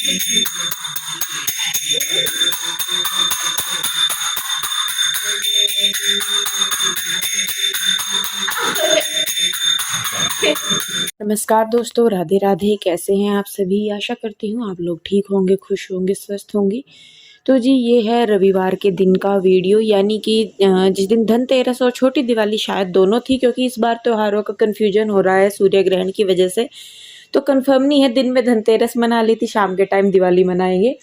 नमस्कार दोस्तों, राधे राधे। कैसे हैं आप सभी? आशा करती हूँ आप लोग ठीक होंगे, खुश होंगे, स्वस्थ होंगे। तो जी, ये है रविवार के दिन का वीडियो, यानी कि जिस दिन धनतेरस और छोटी दिवाली शायद दोनों थी, क्योंकि इस बार त्योहारों का कन्फ्यूजन हो रहा है सूर्य ग्रहण की वजह से। तो कंफर्म नहीं है, दिन में धनतेरस मना ली थी, शाम के टाइम दिवाली मनाएंगे।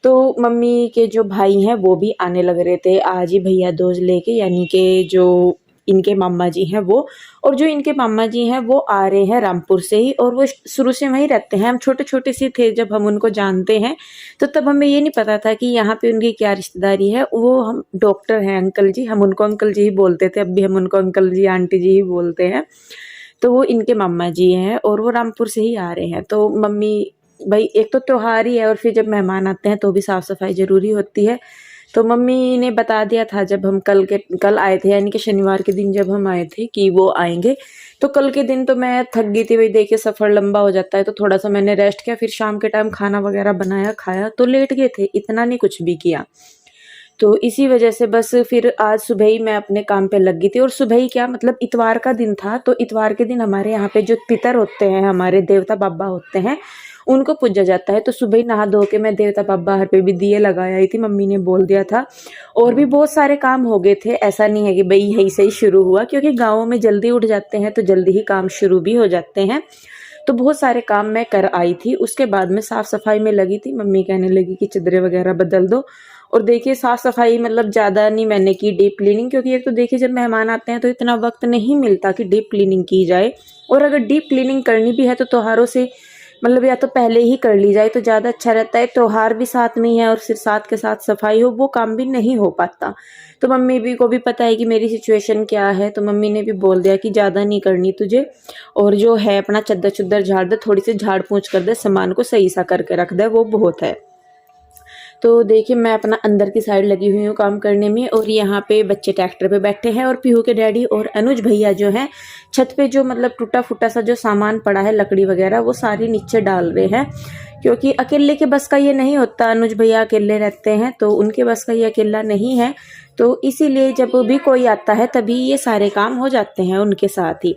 तो मम्मी के जो भाई हैं वो भी आने लग रहे थे आज ही भैया दूज लेके, यानी कि जो इनके मामा जी हैं वो, और जो इनके मामा जी हैं वो आ रहे हैं रामपुर से ही, और वो शुरू से वहीं रहते हैं। हम छोटे छोटे से थे जब हम उनको जानते हैं, तो तब हमें ये नहीं पता था कि यहाँ पे उनकी क्या रिश्तेदारी है। वो हम डॉक्टर हैं अंकल जी, हम उनको अंकल जी ही बोलते थे, अब भी हम उनको अंकल जी आंटी जी ही बोलते हैं। तो वो इनके मामा जी हैं और वो रामपुर से ही आ रहे हैं। तो मम्मी, भाई एक तो त्योहार ही है और फिर जब मेहमान आते हैं तो भी साफ सफाई ज़रूरी होती है। तो मम्मी ने बता दिया था जब हम कल आए थे, यानी कि शनिवार के दिन जब हम आए थे, कि वो आएंगे। तो कल के दिन तो मैं थक गई थी, भाई देखिए सफ़र लंबा हो जाता है, तो थोड़ा सा मैंने रेस्ट किया। फिर शाम के टाइम खाना वगैरह बनाया, खाया, तो लेट गए थे, इतना नहीं कुछ भी किया। तो इसी वजह से बस फिर आज सुबह ही मैं अपने काम पे लग गई थी। और सुबह ही क्या, मतलब इतवार का दिन था, तो इतवार के दिन हमारे यहाँ पे जो पितर होते हैं, हमारे देवता बाबा होते हैं, उनको पूजा जाता है। तो सुबह ही नहा धो के मैं देवता बाबा हर पे भी दिए लगाई आई थी, मम्मी ने बोल दिया था। और भी बहुत सारे काम हो गए थे, ऐसा नहीं है कि भाई यही से ही शुरू हुआ, क्योंकि गाँव में जल्दी उठ जाते हैं तो जल्दी ही काम शुरू भी हो जाते हैं। तो बहुत सारे काम मैं कर आई थी। उसके बाद में साफ़ सफाई में लगी थी। मम्मी कहने लगी कि चादरें वगैरह बदल दो। और देखिए साफ़ सफाई मतलब ज़्यादा नहीं मैंने की, डीप क्लीनिंग, क्योंकि एक तो देखिए जब मेहमान आते हैं तो इतना वक्त नहीं मिलता कि डीप क्लीनिंग की जाए। और अगर डीप क्लीनिंग करनी भी है तो त्योहारों से मतलब या तो पहले ही कर ली जाए तो ज़्यादा अच्छा रहता है। त्योहार भी साथ में ही है और फिर साथ के साथ सफाई हो, वो काम भी नहीं हो पाता। तो मम्मी भी को भी पता है कि मेरी सिचुएशन क्या है, तो मम्मी ने भी बोल दिया कि ज़्यादा नहीं करनी तुझे, और जो है अपना चद्दर चुद्दर झाड़ दे, थोड़ी सी झाड़ पूछ कर दे, सामान को सही सा करके रख दे, वो बहुत है। तो देखिए मैं अपना अंदर की साइड लगी हुई हूँ काम करने में, और यहाँ पे बच्चे ट्रैक्टर पे बैठे हैं, और पीहू के डैडी और अनुज भैया जो हैं छत पे जो मतलब टूटा फूटा सा जो सामान पड़ा है, लकड़ी वगैरह, वो सारी नीचे डाल रहे हैं। क्योंकि अकेले के बस का ये नहीं होता, अनुज भैया अकेले रहते हैं तो उनके बस का ये अकेला नहीं है। तो इसीलिए जब भी कोई आता है तभी ये सारे काम हो जाते हैं उनके साथ ही।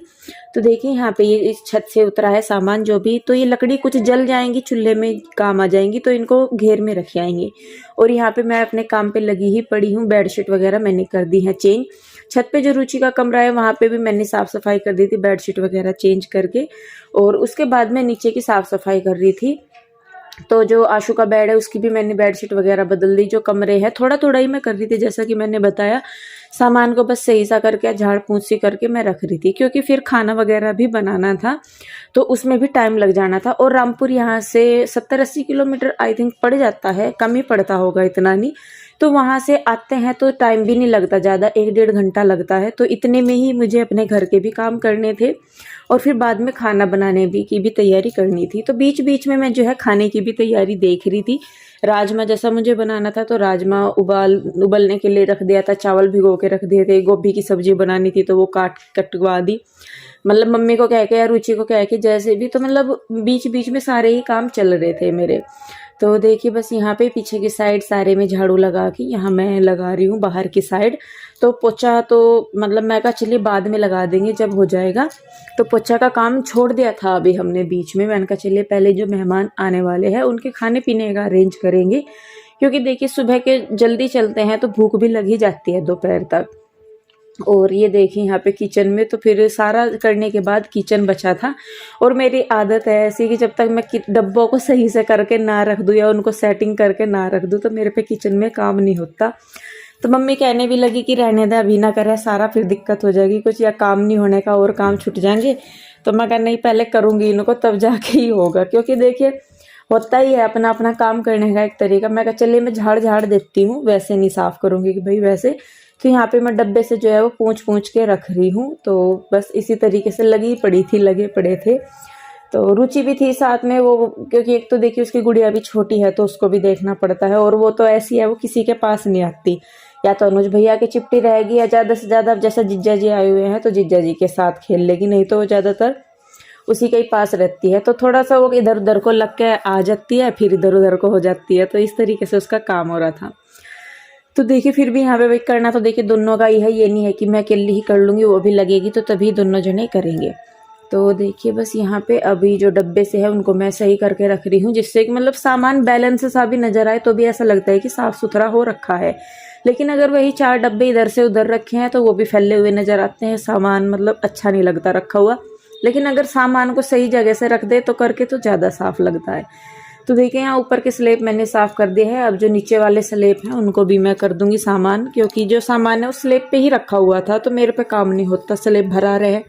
तो देखिए यहाँ पे ये इस छत से उतरा है सामान जो भी, तो ये लकड़ी कुछ जल जाएंगी, चूल्हे में काम आ जाएंगी, तो इनको घेर में रखे आएंगे। और यहाँ पे मैं अपने काम पे लगी ही पड़ी हूँ। बेडशीट वगैरह मैंने कर दी है चेंज। छत पे जो रुचि का कमरा है वहाँ पे भी मैंने साफ़ सफाई कर दी थी, बेडशीट वगैरह चेंज करके। और उसके बाद मैं नीचे की साफ़ सफाई कर रही थी। तो जो आशु का बेड है उसकी भी मैंने बेडशीट वगैरह बदल दी। जो कमरे हैं थोड़ा थोड़ा ही मैं कर रही थी, जैसा कि मैंने बताया, सामान को बस सही सा करके झाड़ पूछ सी करके मैं रख रही थी, क्योंकि फिर खाना वगैरह भी बनाना था तो उसमें भी टाइम लग जाना था। और रामपुर यहाँ से 70-80 किलोमीटर आई थिंक पड़ जाता है, कम ही पड़ता होगा, इतना नहीं। तो वहाँ से आते हैं तो टाइम भी नहीं लगता ज़्यादा, 1-1.5 घंटा लगता है। तो इतने में ही मुझे अपने घर के भी काम करने थे और फिर बाद में खाना बनाने की भी तैयारी करनी थी। तो बीच बीच में मैं जो है खाने की भी तैयारी देख रही थी। राजमा जैसा मुझे बनाना था तो राजमा उबलने के लिए रख दिया था, चावल भिगो के रख दिए थे। गोभी की सब्जी बनानी थी तो वो कटवा दी, मतलब मम्मी को कह के या रुचि को कह के, जैसे भी। तो मतलब बीच बीच में सारे ही काम चल रहे थे मेरे। तो देखिए बस यहाँ पे पीछे की साइड सारे में झाड़ू लगा के यहाँ मैं लगा रही हूँ बाहर की साइड। तो पोछा तो मतलब मैं कहा चलिए बाद में लगा देंगे जब हो जाएगा। तो पोछा का काम छोड़ दिया था अभी हमने बीच में। मैंने कहा चलिए पहले जो मेहमान आने वाले हैं उनके खाने पीने का अरेंज करेंगे, क्योंकि देखिए सुबह के जल्दी चलते हैं तो भूख भी लग ही जाती है दोपहर तक। और ये देखिए यहाँ पे किचन में तो फिर सारा करने के बाद किचन बचा था। और मेरी आदत है ऐसी कि जब तक मैं डब्बों को सही से करके ना रख दूँ या उनको सेटिंग करके ना रख दूँ तो मेरे पे किचन में काम नहीं होता। तो मम्मी कहने भी लगी कि रहने दे, अभी ना करे सारा, फिर दिक्कत हो जाएगी कुछ, या काम नहीं होने का और काम छूट जाएंगे। तो मैं कहा नहीं, पहले करूँगी इनको तब जाके ही होगा, क्योंकि देखिए होता ही है अपना अपना काम करने का एक तरीका। मैं कहा चलिए मैं झाड़ देती हूँ, वैसे नहीं साफ़ करूँगी कि भाई वैसे। तो यहाँ पे मैं डब्बे से जो है वो पूछ के रख रही हूँ। तो बस इसी तरीके से लगे पड़े थे। तो रुचि भी थी साथ में, वो क्योंकि एक तो देखिए उसकी गुड़िया भी छोटी है तो उसको भी देखना पड़ता है। और वो तो ऐसी है, वो किसी के पास नहीं आती, या तो अनुज भैया की चिपटी रहेगी, या ज़्यादा से ज़्यादा जैसा जीजा जी आए हुए हैं तो जीजा जी के साथ खेल लेगी, नहीं तो वो ज़्यादातर उसी के ही पास रहती है, तो थोड़ा सा वो इधर उधर को लग के आ जाती है, फिर इधर उधर को हो जाती है। तो इस तरीके से उसका काम हो रहा था। तो देखिए फिर भी यहाँ पे वेट करना तो देखिए दोनों का ही है, ये नहीं है कि मैं अकेली ही कर लूँगी, वो भी लगेगी तो तभी दोनों जने करेंगे। तो देखिए बस यहाँ पे अभी जो डब्बे से है उनको मैं सही करके रख रही हूँ, जिससे कि मतलब सामान बैलेंस सा भी नजर आए, तो भी ऐसा लगता है कि साफ सुथरा हो रखा है। लेकिन अगर वही 4 डब्बे इधर से उधर रखे हैं तो वो भी फैले हुए नजर आते हैं, सामान मतलब अच्छा नहीं लगता रखा हुआ। लेकिन अगर सामान को सही जगह से रख दे तो करके तो ज़्यादा साफ लगता है। तो देखिए यहाँ ऊपर के स्लेब मैंने साफ़ कर दिए हैं। अब जो नीचे वाले स्लेब हैं उनको भी मैं कर दूंगी सामान, क्योंकि जो सामान है उस स्लेब पे ही रखा हुआ था, तो मेरे पे काम नहीं होता, स्लेब भरा रहे।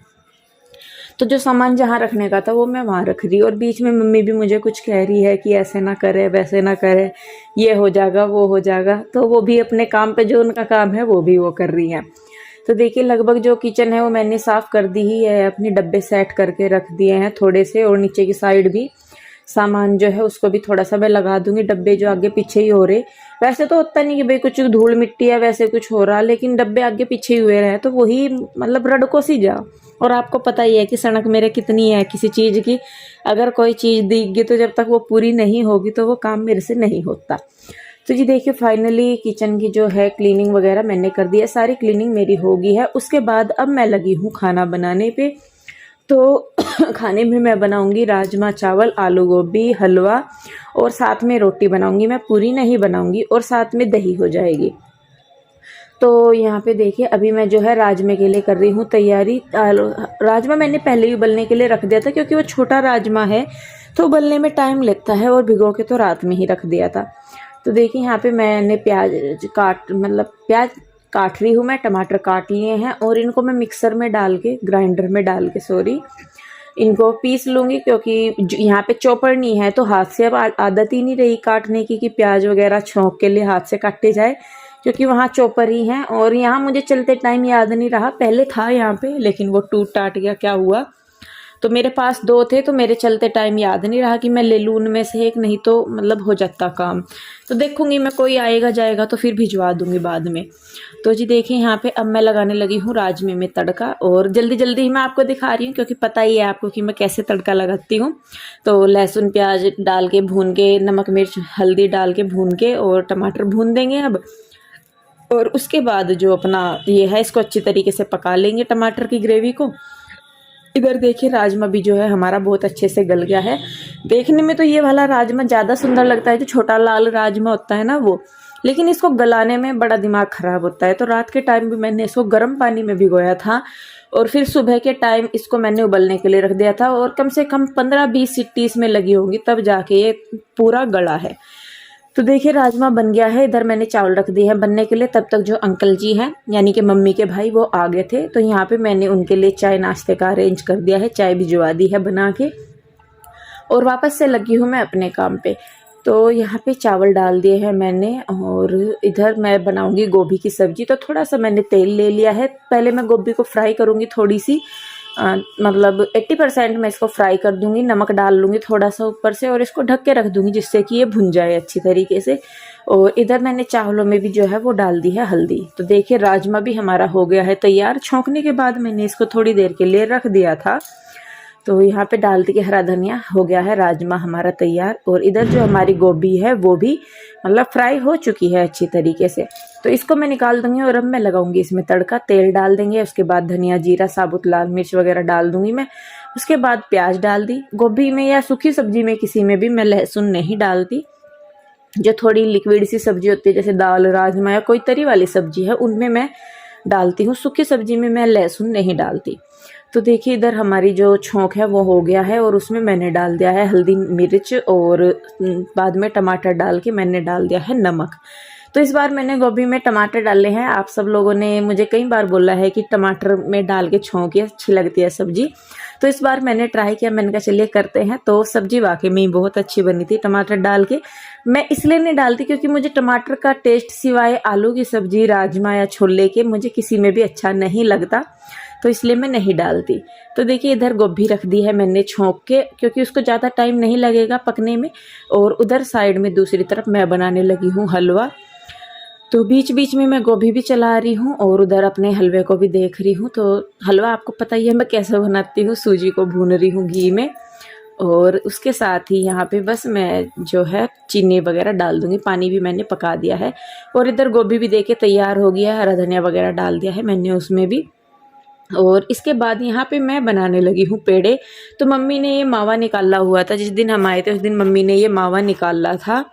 तो जो सामान जहाँ रखने का था वो मैं वहाँ रख रही। और बीच में मम्मी भी मुझे कुछ कह रही है कि ऐसे ना करे, वैसे ना करे, ये हो जाएगा, वो हो जाएगा। तो वो भी अपने काम पे, जो उनका काम है वो भी वो कर रही हैं। तो देखिए लगभग जो किचन है वो मैंने साफ़ कर दी ही है, अपने डब्बे सेट करके रख दिए हैं थोड़े से, और नीचे की साइड भी सामान जो है उसको भी थोड़ा सा मैं लगा दूंगी। डब्बे जो आगे पीछे ही हो रहे, वैसे तो होता नहीं कि भाई कुछ धूल मिट्टी है वैसे कुछ हो रहा, लेकिन डब्बे आगे पीछे ही हुए रहे तो वही मतलब रड़को सी जाओ। और आपको पता ही है कि सड़क मेरे कितनी है किसी चीज़ की, अगर कोई चीज़ दिख गई तो जब तक वो पूरी नहीं होगी तो वो काम मेरे से नहीं होता। तो जी देखिए फाइनली किचन की जो है क्लीनिंग वगैरह मैंने कर दी है, सारी क्लीनिंग मेरी हो गई है। उसके बाद अब मैं लगी हूँ खाना बनाने पे। तो खाने में मैं बनाऊंगी राजमा चावल, आलू गोभी, हलवा, और साथ में रोटी बनाऊंगी। मैं पूरी नहीं बनाऊंगी, और साथ में दही हो जाएगी। तो यहाँ पे देखिए अभी मैं जो है राजमे के लिए कर रही हूँ तैयारी। राजमा मैंने पहले ही उबलने के लिए रख दिया था, क्योंकि वो छोटा राजमा है तो उबलने में टाइम लगता है, और भिगो के तो रात में ही रख दिया था। तो देखिए यहाँ पे मैंने प्याज काट रही हूँ मैं, टमाटर काट लिए हैं, और इनको मैं मिक्सर में डाल के, ग्राइंडर में डाल के सॉरी, इनको पीस लूँगी। क्योंकि यहाँ पे चॉपर नहीं है तो हाथ से अब आदत ही नहीं रही काटने की कि प्याज वगैरह छौंक के लिए हाथ से काटे जाए, क्योंकि वहाँ चॉपर ही है। और यहाँ मुझे चलते टाइम याद नहीं रहा, पहले था यहाँ पे लेकिन वो टूट टाट गया, क्या हुआ। तो मेरे पास 2 थे, तो मेरे चलते टाइम याद नहीं रहा कि मैं ले लूँ उनमें से एक, नहीं तो मतलब हो जाता काम। तो देखूंगी मैं, कोई आएगा जाएगा तो फिर भिजवा दूंगी बाद में। तो जी देखिए यहाँ पे अब मैं लगाने लगी हूँ राजमे में तड़का, और जल्दी जल्दी ही मैं आपको दिखा रही हूँ क्योंकि पता ही है आपको कि मैं कैसे तड़का लगाती हूँ। तो लहसुन प्याज डाल के भून के, नमक मिर्च हल्दी डाल के भून के, और टमाटर भून देंगे अब। और उसके बाद जो अपना ये है इसको अच्छी तरीके से पका लेंगे, टमाटर की ग्रेवी को। इधर देखिए राजमा भी जो है हमारा बहुत अच्छे से गल गया है। देखने में तो ये वाला राजमा ज़्यादा सुंदर लगता है, जो छोटा लाल राजमा होता है ना वो, लेकिन इसको गलाने में बड़ा दिमाग ख़राब होता है। तो रात के टाइम भी मैंने इसको गर्म पानी में भिगोया था, और फिर सुबह के टाइम इसको मैंने उबलने के लिए रख दिया था, और कम से कम 15-20 सीटी इसमें लगी होंगी तब जाके ये पूरा गला है। तो देखिए राजमा बन गया है। इधर मैंने चावल रख दिए हैं बनने के लिए। तब तक जो अंकल जी हैं यानी कि मम्मी के भाई, वो आ गए थे, तो यहाँ पे मैंने उनके लिए चाय नाश्ते का अरेंज कर दिया है, चाय भिजवा दी है बना के, और वापस से लगी हूँ मैं अपने काम पे। तो यहाँ पे चावल डाल दिए हैं मैंने, और इधर मैं बनाऊंगी गोभी की सब्जी। तो थोड़ा सा मैंने तेल ले लिया है, पहले मैं गोभी को फ्राई करूँगी थोड़ी सी, मतलब 80% मैं इसको फ्राई कर दूंगी, नमक डाल लूँगी थोड़ा सा ऊपर से, और इसको ढक के रख दूंगी जिससे कि ये भुन जाए अच्छी तरीके से। और इधर मैंने चावलों में भी जो है वो डाल दी है हल्दी। तो देखिए राजमा भी हमारा हो गया है तैयार। छौंकने के बाद मैंने इसको थोड़ी देर के लिए रख दिया था। तो यहाँ पे डाल दी हरा धनिया, हो गया है राजमा हमारा तैयार। और इधर जो हमारी गोभी है वो भी मतलब फ्राई हो चुकी है अच्छी तरीके से। तो इसको मैं निकाल दूंगी, और अब मैं लगाऊंगी इसमें तड़का। तेल डाल देंगे, उसके बाद धनिया जीरा साबुत लाल मिर्च वगैरह डाल दूंगी मैं। उसके बाद प्याज डाल दी। गोभी में या सूखी सब्जी में किसी में भी मैं लहसुन नहीं डालती। जो थोड़ी लिक्विड सी सब्जी होती है जैसे दाल राजमा या कोई तरी वाली सब्जी है उनमें मैं डालती हूँ, सूखी सब्जी में मैं लहसुन नहीं डालती। तो देखिए इधर हमारी जो छौंक है वो हो गया है, और उसमें मैंने डाल दिया है हल्दी मिर्च, और बाद में टमाटर डाल के मैंने डाल दिया है नमक। तो इस बार मैंने गोभी में टमाटर डाले हैं। आप सब लोगों ने मुझे कई बार बोला है कि टमाटर में डाल के छौंकी अच्छी लगती है सब्जी, तो इस बार मैंने ट्राई किया, मैंने कहा चलिए करते हैं। तो सब्जी वाकई में बहुत अच्छी बनी थी टमाटर डाल के। मैं इसलिए नहीं डालती क्योंकि मुझे टमाटर का टेस्ट सिवाय आलू की सब्जी, राजमा या छोले के मुझे किसी में भी अच्छा नहीं लगता, तो इसलिए मैं नहीं डालती। तो देखिए इधर गोभी रख दी है मैंने छौंक के, क्योंकि उसको ज़्यादा टाइम नहीं लगेगा पकने में। और उधर साइड में दूसरी तरफ मैं बनाने लगी हूँ हलवा। तो बीच बीच में मैं गोभी भी चला रही हूँ और उधर अपने हलवे को भी देख रही हूँ। तो हलवा आपको पता ही है मैं कैसे बनाती हूँ, सूजी को भून रही हूँ घी में, और उसके साथ ही यहाँ पे बस मैं जो है चीनी वगैरह डाल दूँगी। पानी भी मैंने पका दिया है और इधर गोभी भी देके तैयार हो गया है, हरा धनिया वगैरह डाल दिया है मैंने उसमें भी। और इसके बाद यहाँ पे मैं बनाने लगी हूँ पेड़े। तो मम्मी ने ये मावा निकाला हुआ था, जिस दिन हम आए थे उस दिन मम्मी ने ये मावा निकाला था।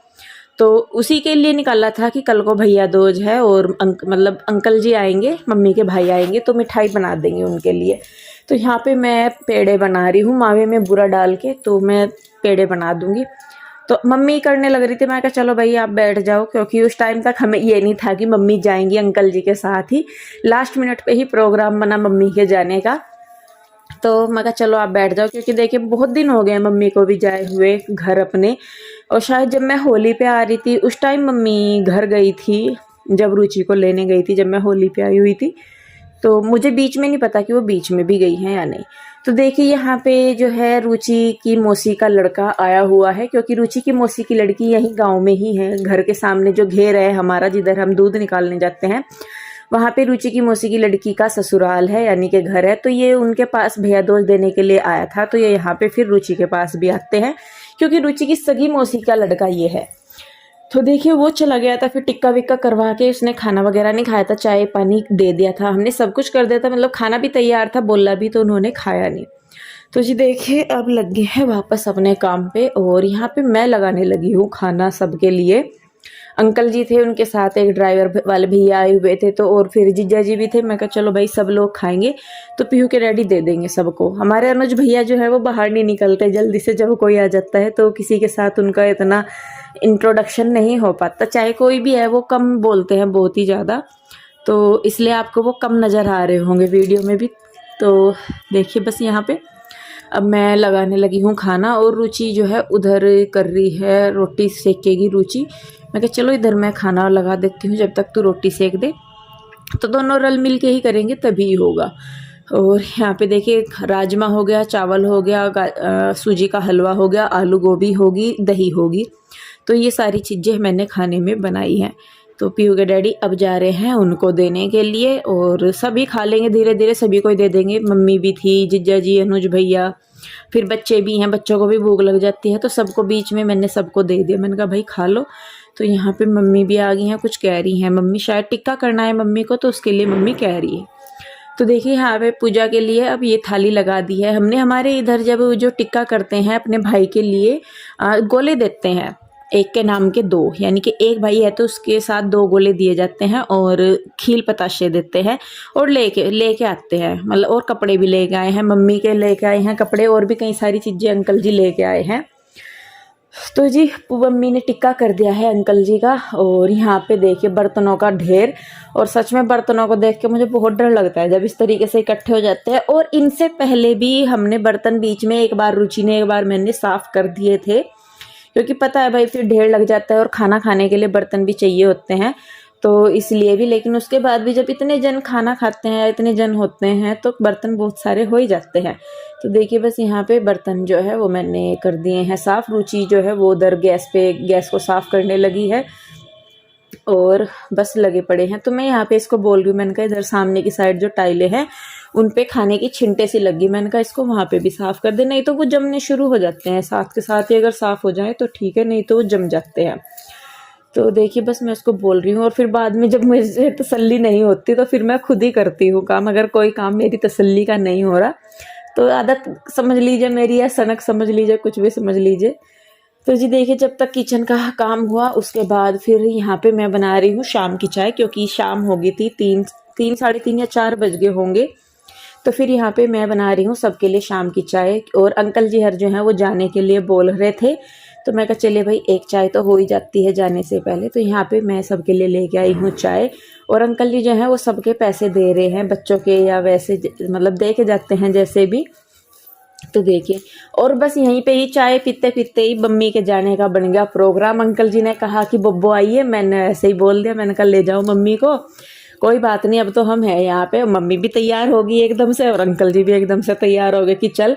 तो उसी के लिए निकाला था कि कल को भैया दूज है और मतलब अंकल जी आएंगे, मम्मी के भाई आएंगे तो मिठाई बना देंगे उनके लिए। तो यहाँ पे मैं पेड़े बना रही हूँ मावे में बूरा डाल के, तो मैं पेड़े बना दूँगी। तो मम्मी करने लग रही थी, मैं कहा चलो भाई आप बैठ जाओ, क्योंकि उस टाइम तक हमें ये नहीं था कि मम्मी जाएंगी अंकल जी के साथ ही। लास्ट मिनट पे ही प्रोग्राम बना मम्मी के जाने का। तो मैं कहा चलो आप बैठ जाओ, क्योंकि देखिए बहुत दिन हो गए मम्मी को भी जाए हुए घर अपने। और शायद जब मैं होली पे आ रही थी उस टाइम मम्मी घर गई थी, जब रुचि को लेने गई थी, जब मैं होली पे आई हुई थी। तो मुझे बीच में नहीं पता कि वो बीच में भी गई हैं या नहीं। तो देखिए यहाँ पे जो है रुचि की मौसी का लड़का आया हुआ है, क्योंकि रुचि की मौसी की लड़की यहीं गांव में ही है। घर के सामने जो घेर है हमारा, जिधर हम दूध निकालने जाते हैं, वहाँ पे रुचि की मौसी की लड़की का ससुराल है, यानी कि घर है। तो ये उनके पास भैया दूज देने के लिए आया था। तो ये यहाँ पे फिर रुचि के पास भी आते हैं, क्योंकि रुचि की सगी मौसी का लड़का ये है। तो देखिए वो चला गया था, फिर टिक्का विक्का करवा के उसने खाना वगैरह नहीं खाया था, चाय पानी दे दिया था हमने, सब कुछ कर दिया था, मतलब खाना भी तैयार था, बोला भी, तो उन्होंने खाया नहीं। तो जी देखिए अब लग गए हैं वापस अपने काम पे, और यहाँ पे मैं लगाने लगी हूँ खाना सबके लिए। अंकल जी थे, उनके साथ एक ड्राइवर वाले भैया आए हुए थे, तो और फिर जीजा जी भी थे। मैं कहा चलो भाई सब लोग खाएंगे तो पीहू के डैडी दे देंगे सबको। हमारे अनुज भैया जो है वो बाहर नहीं निकलते जल्दी से, जब कोई आ जाता है तो किसी के साथ उनका इतना इंट्रोडक्शन नहीं हो पाता, चाहे कोई भी है वो कम बोलते हैं बहुत ही ज़्यादा, तो इसलिए आपको वो कम नज़र आ रहे होंगे वीडियो में भी। तो देखिए बस यहाँ पे अब मैं लगाने लगी हूँ खाना, और रुचि जो है उधर कर रही है, रोटी सेकेगी रुचि। मैं कहा चलो इधर मैं खाना लगा देती हूँ जब तक तू रोटी सेक दे, तो दोनों रल मिल के ही करेंगे तभी होगा। और यहाँ पे देखिए राजमा हो गया, चावल हो गया, सूजी का हलवा हो गया, आलू गोभी होगी, दही होगी। तो ये सारी चीज़ें मैंने खाने में बनाई हैं। तो पीहू के डैडी अब जा रहे हैं उनको देने के लिए, और सभी खा लेंगे धीरे धीरे, सभी को ही दे देंगे। मम्मी भी थी, जीजा जी, अनुज भैया, फिर बच्चे भी हैं, बच्चों को भी भूख लग जाती है, तो सबको बीच में मैंने सबको दे दिया। मैंने कहा भाई खा लो। तो यहाँ पे मम्मी भी आ गई हैं, कुछ कह रही हैं मम्मी, शायद टिक्का करना है मम्मी को, तो उसके लिए मम्मी कह रही है। तो देखिए यहाँ पे पूजा के लिए अब ये थाली लगा दी है हमने। हमारे इधर जब जो टिक्का करते हैं अपने भाई के लिए गोले देते हैं, एक के नाम के दो, यानी कि एक भाई है तो उसके साथ दो गोले दिए जाते हैं, और खील पताशे देते हैं, और लेके आते हैं, मतलब और कपड़े भी लेके आए हैं, मम्मी के लेके आए हैं कपड़े, और भी कई सारी चीज़ें अंकल जी लेके आए हैं। तो जी मम्मी ने टिक्का कर दिया है अंकल जी का। और यहाँ पे देखिए बर्तनों का ढेर, और सच में बर्तनों को देख के मुझे बहुत डर लगता है जब इस तरीके से इकट्ठे हो जाते हैं। और इनसे पहले भी हमने बर्तन बीच में एक बार रुचि ने, एक बार मैंने साफ़ कर दिए थे, क्योंकि पता है भाई फिर ढेर लग जाता है और खाना खाने के लिए बर्तन भी चाहिए होते हैं, तो इसलिए भी। लेकिन उसके बाद भी जब इतने जन खाना खाते हैं, इतने जन होते हैं, तो बर्तन बहुत सारे हो ही जाते हैं। तो देखिए बस यहाँ पे बर्तन जो है वो मैंने कर दिए हैं साफ़। रुचि जो है वो उधर गैस को साफ़ करने लगी है, और बस लगे पड़े हैं। तो मैं यहाँ पे इसको बोल रही हूँ, मैंने कहा इधर सामने की साइड जो टाइलें हैं उन पे खाने की छिंटे सी लगी, मैंने कहा इसको वहाँ पे भी साफ़ कर दे, नहीं तो वो जमने शुरू हो जाते हैं। साथ के साथ ही अगर साफ़ हो जाए तो ठीक है, नहीं तो वो जम जाते हैं। तो देखिए बस मैं उसको बोल रही हूँ, और फिर बाद में जब मुझे तसल्ली नहीं होती तो फिर मैं खुद ही करती हूँ काम। अगर कोई काम मेरी तसल्ली का नहीं हो रहा तो आदत समझ लीजिए मेरी, या सनक समझ लीजिए, कुछ भी समझ लीजिए। तो जी देखिए जब तक किचन का काम हुआ उसके बाद फिर यहाँ पे मैं बना रही हूँ शाम की चाय, क्योंकि शाम हो गई थी, 3 साढ़े 3 या 4 बज गए होंगे। तो फिर यहाँ पे मैं बना रही हूँ सबके लिए शाम की चाय। और अंकल जी हर जो है वो जाने के लिए बोल रहे थे, तो मैं कहा चलिए भाई एक चाय तो हो ही जाती है जाने से पहले। तो यहाँ पे मैं सबके लिए लेके आई हूँ चाय, और अंकल जी जो हैं वो सबके पैसे दे रहे हैं, बच्चों के या वैसे मतलब दे के जाते हैं जैसे भी। तो देखिए, और बस यहीं पे ही चाय पीते पीते ही मम्मी के जाने का बन गया प्रोग्राम। अंकल जी ने कहा कि बब्बो आइए, मैंने ऐसे ही बोल दिया, मैंने कहा ले जाओ मम्मी को, कोई बात नहीं अब तो हम हैं यहाँ पे। मम्मी भी तैयार होगी एकदम से, और अंकल जी भी एकदम से तैयार हो गए कि चल।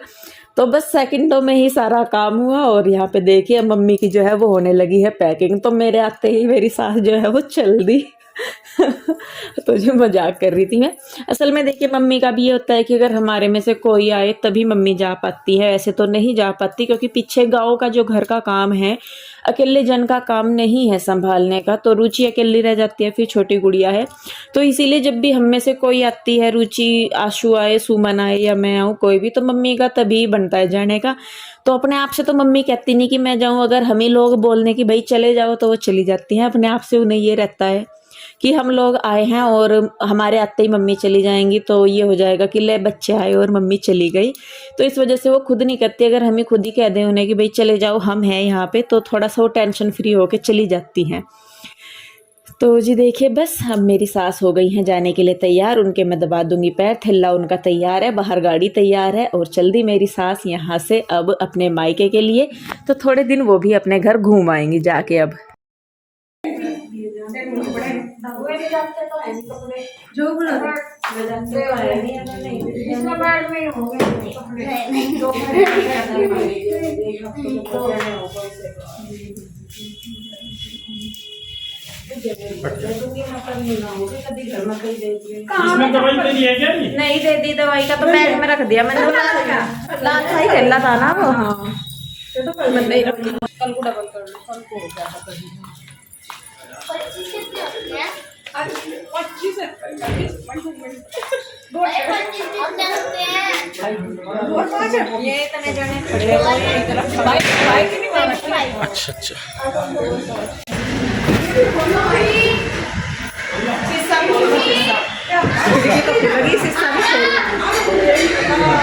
तो बस सेकंडों में ही सारा काम हुआ, और यहाँ पे देखिए मम्मी की जो है वो होने लगी है पैकिंग। तो मेरे आते ही मेरी सास जो है वो चल दी। तो जो मजाक कर रही थी मैं। असल में देखिए मम्मी का भी ये होता है कि अगर हमारे में से कोई आए तभी मम्मी जा पाती है, ऐसे तो नहीं जा पाती, क्योंकि पीछे गाँव का जो घर का काम है अकेले जन का काम नहीं है संभालने का। तो रुचि अकेली रह जाती है, फिर छोटी गुड़िया है, तो इसीलिए जब भी हम में से कोई आती है, रुचि, आशु आए, सुमन आए या मैं आऊँ कोई भी, तो मम्मी का तभी बनता है जाने का। तो अपने आप से तो मम्मी कहती नहीं कि मैं जाऊँ, अगर हम ही लोग बोलने की भाई चले जाओ तो वो चली जाती हैं। अपने आप से उन्हें ये रहता है कि हम लोग आए हैं और हमारे आते ही मम्मी चली जाएंगी, तो ये हो जाएगा कि ले बच्चे आए और मम्मी चली गई। तो इस वजह से वो खुद नहीं करती। अगर हम ही खुद ही कह दें उन्हें कि भाई चले जाओ हम हैं यहाँ पे, तो थोड़ा सा वो टेंशन फ्री होके चली जाती हैं। तो जी देखिए बस अब मेरी सास हो गई हैं जाने के लिए तैयार, उनके मैं दबा दूंगी पैर, थैला उनका तैयार है, बाहर गाड़ी तैयार है और चल दी मेरी सास यहाँ से अब अपने मायके के लिए। तो थोड़े दिन वो भी अपने घर घूम आएंगी जाके अब। इसमें दवाई देनी है क्या? नहीं दे दी दवाई का, तो बैग में रख दिया मैंने। लाल सा ही थैला था ना वो। हाँ मैंने नहीं रखा। कल को डबल कर लो, कल को हो जाता कभी। 25 ये इतने जने खड़े हुए एक तरफ बाइक नहीं मारना। अच्छा अच्छा शीशा खोलो, शीशा खिड़की तो खुल गई, शीशा भी खोलो।